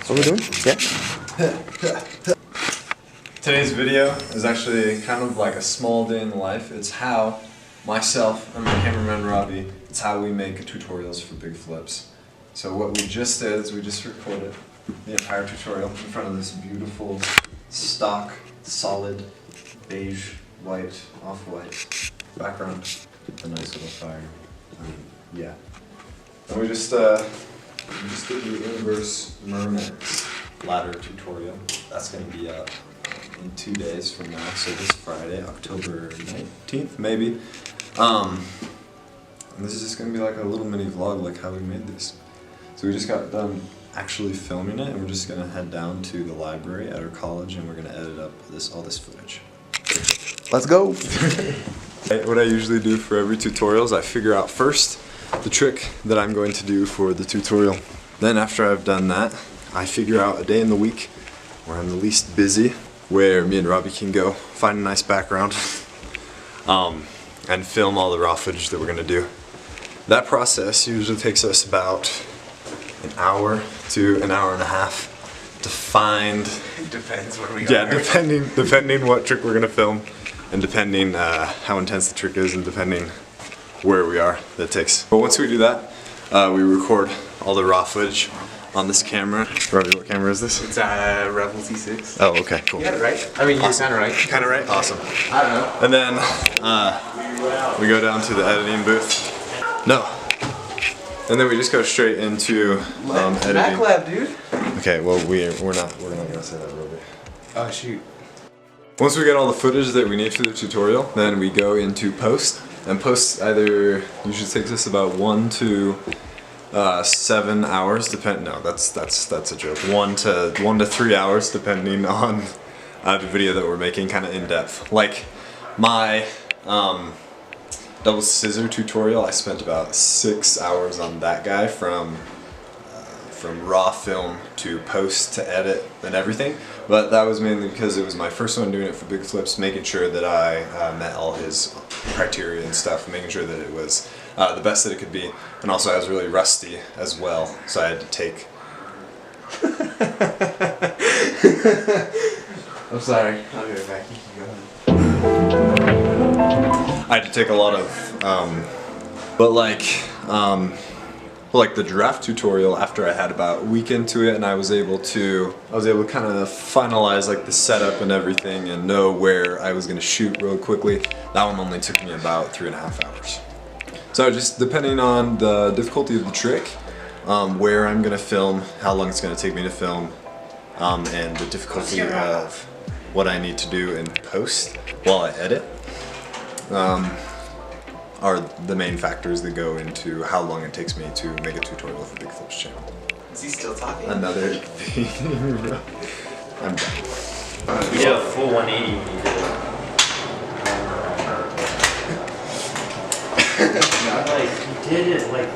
What are we doing? Yeah. Today's video is actually kind of like a small day in the life. It's how myself and my cameraman Robbie, it's how we make tutorials for BigFlips. So what we just did is we just recorded the entire tutorial in front of this beautiful stock, solid, beige, white, off-white background with a nice little fire. Yeah. And we just did the inverse Mermax ladder tutorial. That's going to be up in 2 days from now, so this Friday, October 19th, maybe. And this is just going to be like a little mini vlog, like how we made this. So we just got done actually filming it, and we're just going to head down to the library at our college, and we're going to edit up all this footage. Let's go. What I usually do for every tutorial is I figure out first the trick that I'm going to do for the tutorial. Then after I've done that, I figure out a day in the week where I'm the least busy, where me and Robbie can go find a nice background and film all the raw footage that we're going to do. That process usually takes us about an hour to an hour and a half to find. It depends what we got. Yeah, depending what trick we're going to film, and depending how intense the trick is, and depending where we are, that takes. But once we do that, we record all the raw footage on this camera. Robbie, what camera is this? It's a Rebel C6. Oh, okay, cool. You got it right? I mean, Awesome. you're kind of right. Kind of right? Awesome. I don't know. And then we go down to the editing booth. No. And then we just go straight into editing. Mac Lab, dude. Okay, well we're not gonna say that, Robbie. Oh shoot. Once we get all the footage that we need for the tutorial, then we go into post. And post either usually takes us about 1 to 7 hours, no, that's a joke. 1 to 3 hours, depending on the video that we're making, kind of in depth. Like my double scissor tutorial, I spent about 6 hours on that guy, from raw film to post to edit and everything. But that was mainly because it was my first one doing it for BigFlips, making sure that I met all his criteria and stuff, making sure that it was the best that it could be. And also I was really rusty as well, so I had to take... I'm sorry. I'll be right back. You can go ahead. I had to take a lot of, but like the draft tutorial, after I had about a week into it, and I was able to kind of finalize like the setup and everything and know where I was going to shoot real quickly. That one only took me about 3.5 hours. So just depending on the difficulty of the trick, where I'm going to film, how long it's going to take me to film, and the difficulty of what I need to do in post while I edit, are the main factors that go into how long it takes me to make a tutorial for BigFlips channel. Is he still talking? Another thing. I'm done. You did a full 180 when you did it. Like, he did it, like,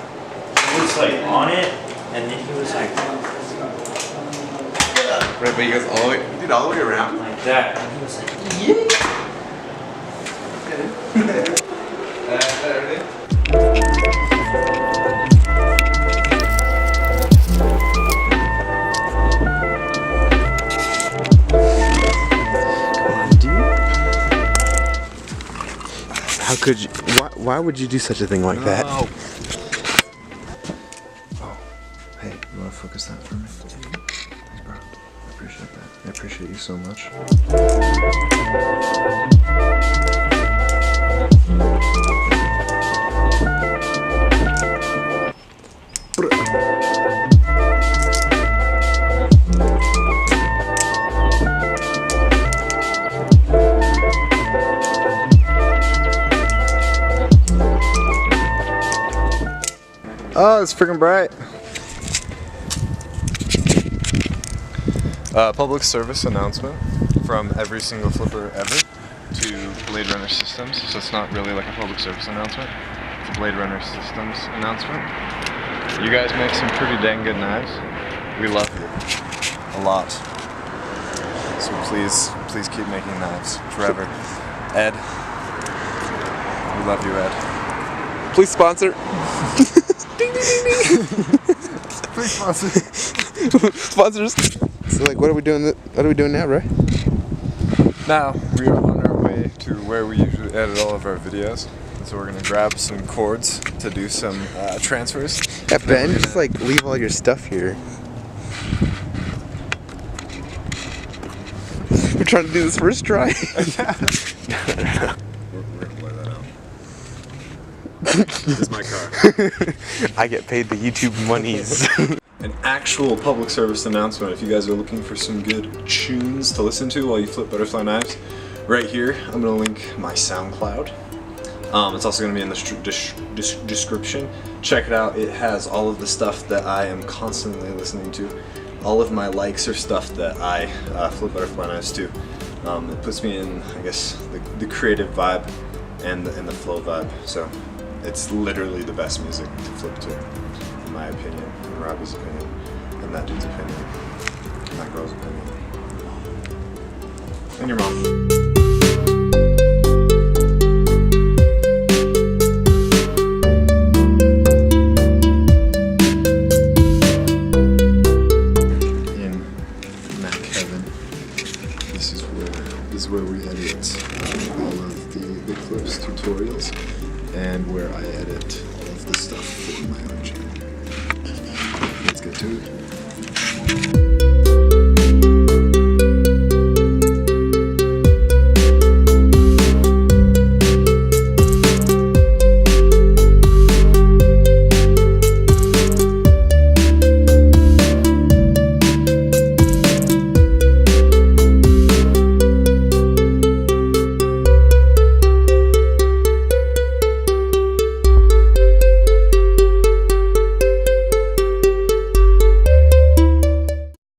he was like on it, and then he was like... Right, but he goes all the way, dude, all the way around. Like that, and he was like, yeah! Everything? How could you? Why would you do such a thing like that? Oh, hey, you want to focus that for me? Thanks, bro. I appreciate that. I appreciate you so much. Oh, it's freaking bright. Public service announcement from every single flipper ever to Blade Runner Systems. So it's not really like a public service announcement. It's a Blade Runner Systems announcement. You guys make some pretty dang good knives. We love you a lot. So please keep making knives forever. Ed, we love you, Ed. Please sponsor. Ding ding ding ding. Please sponsor. Sponsors. So like, what are we doing? What are we doing now, right? Now we are on our way to where we usually edit all of our videos. So we're gonna grab some cords to do some transfers. Yeah, Ben, just like leave all your stuff here. We're trying to do this first try. We're gonna blur that out. This is my car. I get paid the YouTube monies. An actual public service announcement. If you guys are looking for some good tunes to listen to while you flip butterfly knives, right here I'm gonna link my SoundCloud. It's also going to be in the description. Check it out. It has all of the stuff that I am constantly listening to. All of my likes are stuff that I flip butterfly knives to. It puts me in, I guess, the creative vibe and the flow vibe. So it's literally the best music to flip to, in my opinion, and Robbie's opinion, and that dude's opinion, and that girl's opinion, and your mom. This is where we edit all of the BigFlips tutorials and where I edit all of the stuff for my own channel. Let's get to it.